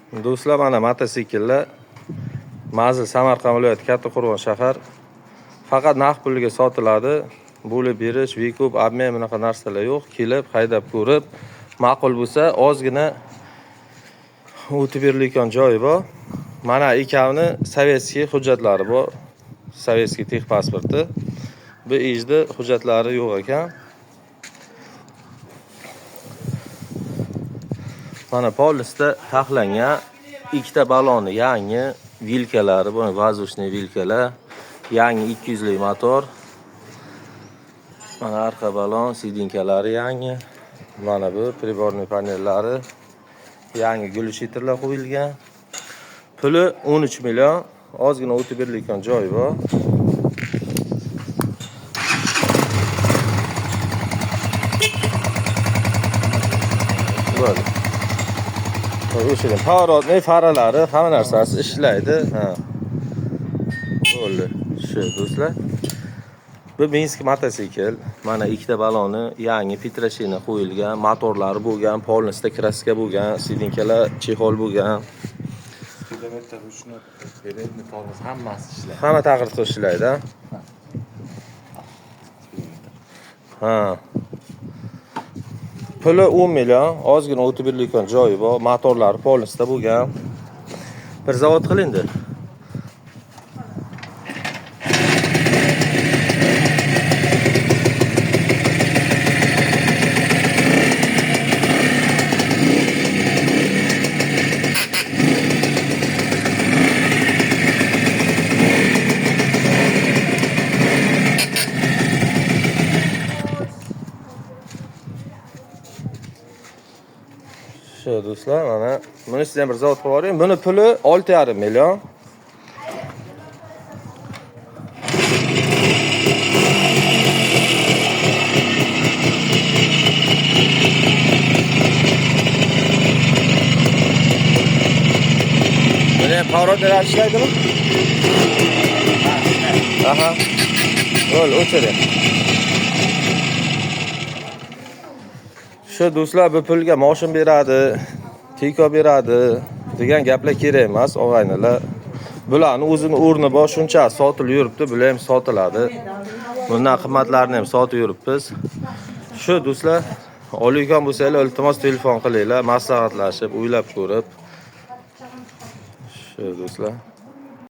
Do'stlar, mana mototsikllar Mazil Samarqand viloyati Kattaqo'rg'on shahar. Faqat naqd pulga sotiladi. Bo'lib berish, vikup, obmen bunaqa narsalar yo'q. Kelib, haydab ko'rib, ma'qul bo'lsa, ozgina o'tib berilayotgan joyi bor. Mana ikkovini sovetskiy hujjatlari bor. Sovetskiy texpasporti. Bu ishda hujjatlari yo'q ekan. Mana polisda taxlangan ikkita baloni yangi, vilkalari bor, воздушный vilkalar, yangi 200 lik motor. Mana arqa balon, sidinkalari yangi. Mana bu приборный panellari yangi gulshitirlar qo'yilgan. Puli 13 million. Ozgina o'tib berilayotgan joyi bor. Bo'ldi. O'shining pоворotli faralari, hamma narsasi ishlaydi. Ha. Bo'ldi. Shu do'stlar. Bu Minsk mototsikl. Mana ikkita baloni yangi Petrashina qo'yilgan, motorlari bo'lgan, polnisda kraska bo'lgan, sidinkalar chexol bo'lgan. Kilometr uchun peredni tormoz hammasi ishlaydi. Hamma taqir ishlaydi. Ha. Puli 10 million, ozgina o'tib berilayotgan joyi bor, motorlari polnisda bo'lgan. Bir zavod qilindi. Shu do'stlar, mana buni sizga bir zavod qilib yuboring. Buni puli 6,5 million. Buni pavoratlar ishlaydimi? Aha. O'chiring. Shu do'stlar, bu pulga mashin beradi, tiko beradi degan gaplar kerak emas, og'aynilar. Bularni o'zini o'rni bor, shuncha sotilib yuribdi, bular ham sotiladi. Bundan qimmatlarini ham sotib yuribmiz. Shu do'stlar, olgan bo'lsanglar, iltimos telefon qilinglar, maslahatlashib, o'ylab ko'rib. Shu do'stlar.